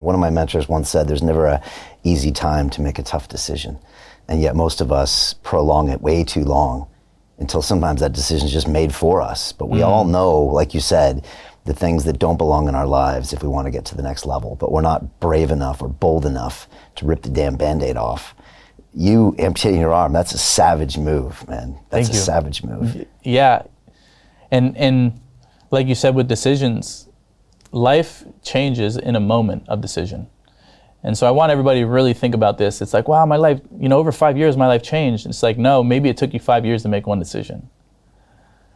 One of my mentors once said, there's never an easy time to make a tough decision. And yet most of us prolong it way too long until sometimes that decision is just made for us. But we all know, like you said, the things that don't belong in our lives if we want to get to the next level. But we're not brave enough or bold enough to rip the damn Band-Aid off. You amputating your arm, that's a savage move, man. That's a savage move. Yeah. And like you said with decisions, life changes in a moment of decision. And so I want everybody to really think about this. It's like, wow, my life, over 5 years, my life changed. It's like, no, maybe it took you 5 years to make one decision.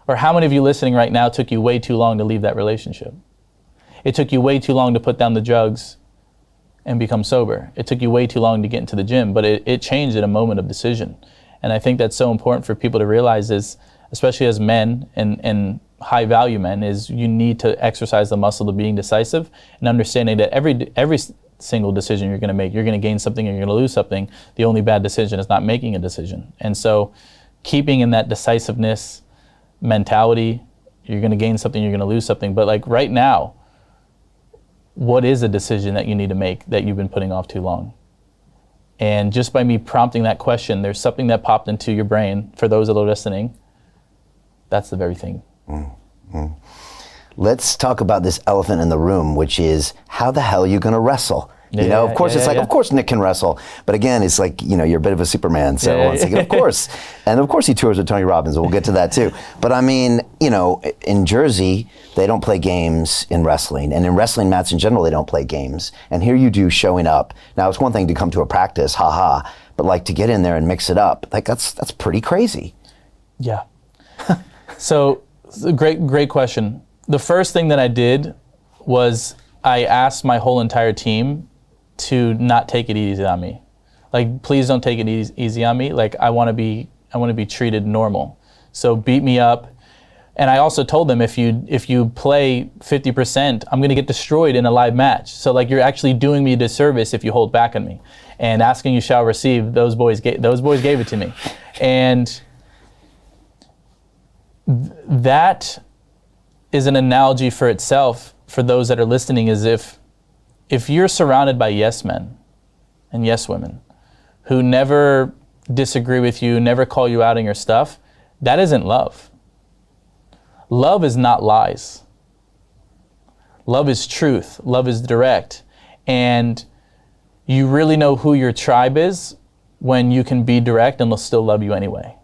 Or how many of you listening right now took you way too long to leave that relationship? It took you way too long to put down the drugs and become sober. It took you way too long to get into the gym, but it changed in a moment of decision. And I think that's so important for people to realize is, especially as men and high value men, is you need to exercise the muscle of being decisive and understanding that every single decision you're gonna make, you're gonna gain something or you're gonna lose something. The only bad decision is not making a decision. And so keeping in that decisiveness mentality, you're gonna gain something, you're gonna lose something. But like right now, what is a decision that you need to make that you've been putting off too long? And just by me prompting that question, there's something that popped into your brain for those that are listening. That's the very thing. Mm-hmm. Let's talk about this elephant in the room, which is how the hell are you gonna wrestle? Of course, of course Nick can wrestle, but again, it's like, you're a bit of a Superman, so once again, of course. And of course he tours with Tony Robbins, and we'll get to that too. But I mean, in Jersey, they don't play games in wrestling, and in wrestling mats in general, they don't play games. And here you do showing up. Now, it's one thing to come to a practice, haha, but like to get in there and mix it up, like that's pretty crazy. Yeah. So, great question. The first thing that I did was I asked my whole entire team to not take it easy on me. Like, please don't take it easy on me. Like, I want to be treated normal. So beat me up. And I also told them, if you play 50%, I'm going to get destroyed in a live match. So like, you're actually doing me a disservice if you hold back on me. And asking you shall receive. Those boys gave it to me. And that is an analogy for itself for those that are listening, is if you're surrounded by yes men and yes women who never disagree with you, never call you out on your stuff, that isn't love. Love is not lies. Love is truth. Love is direct. And you really know who your tribe is when you can be direct and they'll still love you anyway.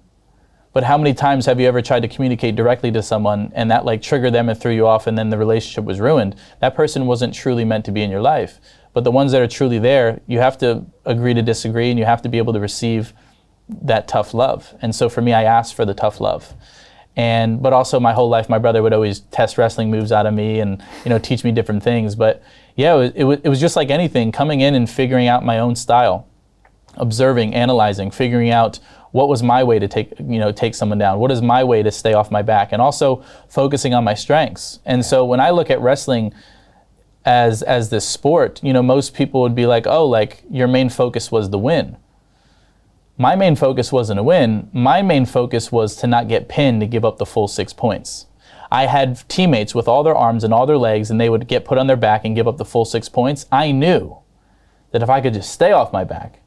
But how many times have you ever tried to communicate directly to someone and that like triggered them and threw you off and then the relationship was ruined? That person wasn't truly meant to be in your life. But the ones that are truly there, you have to agree to disagree and you have to be able to receive that tough love. And so for me, I asked for the tough love. But also my whole life, my brother would always test wrestling moves out of me and teach me different things. But yeah, it was just like anything, coming in and figuring out my own style, observing, analyzing, figuring out what was my way to take someone down? What is my way to stay off my back? And also focusing on my strengths. And so when I look at wrestling as this sport, most people would be like, oh, like your main focus was the win. My main focus wasn't a win. My main focus was to not get pinned to give up the full 6 points. I had teammates with all their arms and all their legs and they would get put on their back and give up the full 6 points. I knew that if I could just stay off my back,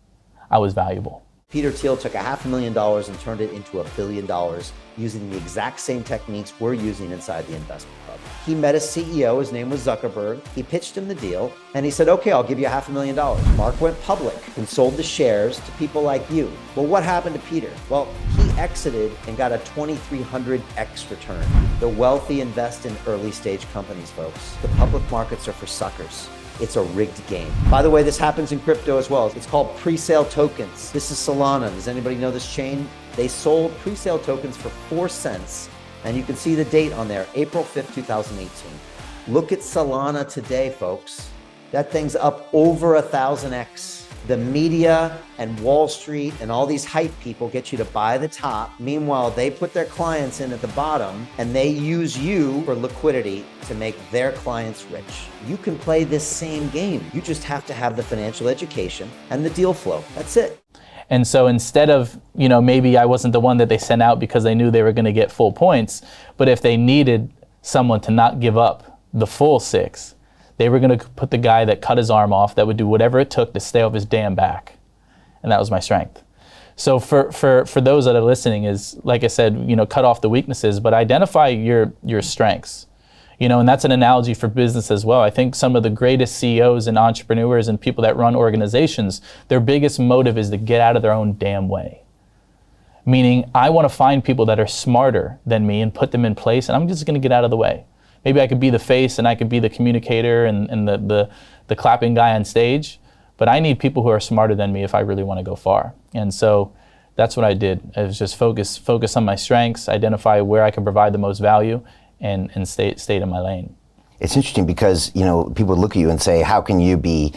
I was valuable. Peter Thiel took $500,000 and turned it into $1 billion using the exact same techniques we're using inside the investment club. He met a CEO, his name was Zuckerberg. He pitched him the deal and he said, okay, I'll give you $500,000. Mark went public and sold the shares to people like you. Well, what happened to Peter? Well, he exited and got a 2,300x return. The wealthy invest in early stage companies, folks. The public markets are for suckers. It's a rigged game. By the way, this happens in crypto as well. It's called pre-sale tokens. This is Solana. Does anybody know this chain? They sold pre-sale tokens for 4 cents. And you can see the date on there, April 5th, 2018. Look at Solana today, folks. That thing's up over 1,000x. The media and Wall Street and all these hype people get you to buy the top. Meanwhile, they put their clients in at the bottom and they use you for liquidity to make their clients rich. You can play this same game. You just have to have the financial education and the deal flow. That's it. And so instead of, maybe I wasn't the one that they sent out because they knew they were going to get full points, but if they needed someone to not give up the full 6, They were going to put the guy that cut his arm off, that would do whatever it took to stay off his damn back. And that was my strength. So for those that are listening is, like I said, cut off the weaknesses, but identify your strengths. And that's an analogy for business as well. I think some of the greatest CEOs and entrepreneurs and people that run organizations, their biggest motive is to get out of their own damn way. Meaning, I want to find people that are smarter than me and put them in place, and I'm just going to get out of the way. Maybe I could be the face and I could be the communicator and the clapping guy on stage, but I need people who are smarter than me if I really want to go far. And so that's what I did. I was just focus on my strengths, identify where I can provide the most value, and stay in my lane. It's interesting because, people look at you and say, how can you be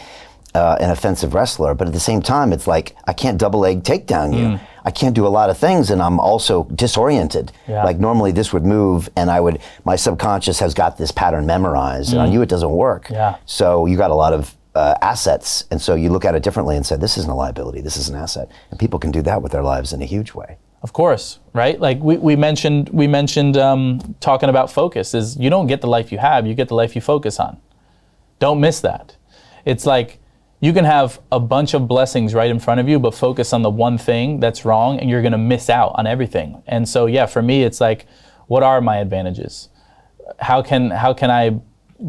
an offensive wrestler? But at the same time, it's like, I can't double leg takedown you. I can't do a lot of things, and I'm also disoriented. Yeah. Like normally this would move, and my subconscious has got this pattern memorized, and on you it doesn't work. Yeah. So you got a lot of assets, and so you look at it differently and say, this isn't a liability, this is an asset. And people can do that with their lives in a huge way. Of course, right? Like we mentioned talking about focus is you don't get the life you have, you get the life you focus on. Don't miss that. It's like you can have a bunch of blessings right in front of you, but focus on the one thing that's wrong and you're gonna miss out on everything. And so yeah, for me, it's like, what are my advantages? How can I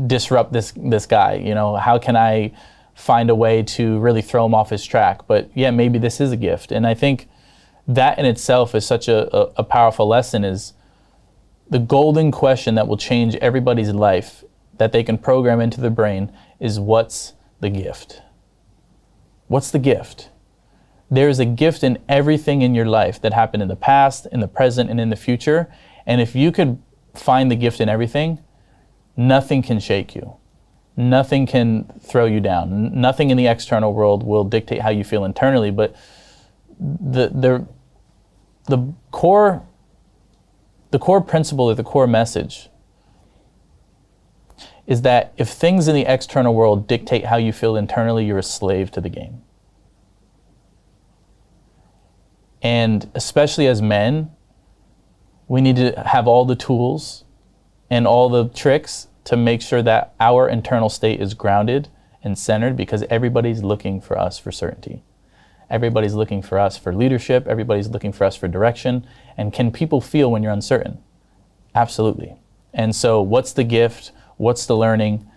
disrupt this guy? How can I find a way to really throw him off his track? But yeah, maybe this is a gift. And I think that in itself is such a powerful lesson, is the golden question that will change everybody's life that they can program into their brain is, what's the gift? What's the gift? There is a gift in everything in your life that happened in the past, in the present, and in the future. And if you could find the gift in everything, nothing can shake you. Nothing can throw you down. Nothing in the external world will dictate how you feel internally, but the core principle or the core message is that if things in the external world dictate how you feel internally, you're a slave to the game. And especially as men, we need to have all the tools and all the tricks to make sure that our internal state is grounded and centered, because everybody's looking for us for certainty. Everybody's looking for us for leadership. Everybody's looking for us for direction. And can people feel when you're uncertain? Absolutely. And so what's the gift? What's the learning?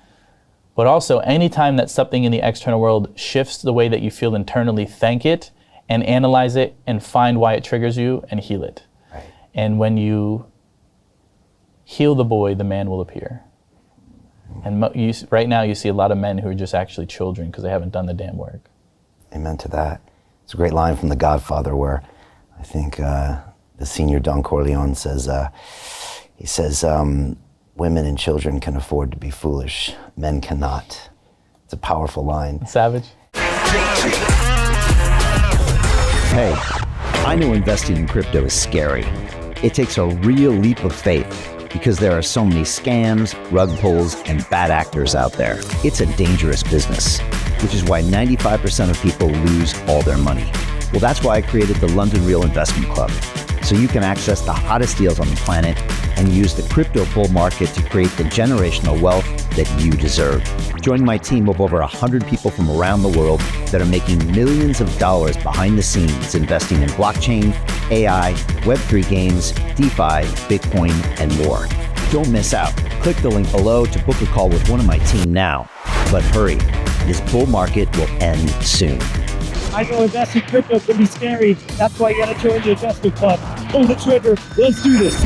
But also, anytime that something in the external world shifts the way that you feel internally, thank it and analyze it and find why it triggers you and heal it. Right. And when you heal the boy, the man will appear. And right now you see a lot of men who are just actually children because they haven't done the damn work. Amen to that. It's a great line from The Godfather where I think the senior Don Corleone says, he says, women and children can afford to be foolish, men cannot. It's a powerful line. Savage. Hey, I know investing in crypto is scary. It takes a real leap of faith because there are so many scams, rug pulls, and bad actors out there. It's a dangerous business, which is why 95% of people lose all their money. Well, that's why I created the London Real Investment Club, so you can access the hottest deals on the planet and use the crypto bull market to create the generational wealth that you deserve. Join my team of over 100 people from around the world that are making millions of dollars behind the scenes investing in blockchain, AI, Web3 games, DeFi, Bitcoin, and more. Don't miss out. Click the link below to book a call with one of my team now. But hurry, this bull market will end soon. I know investing in crypto can be scary. That's why you gotta join the investment club. Pull the trigger. Let's do this.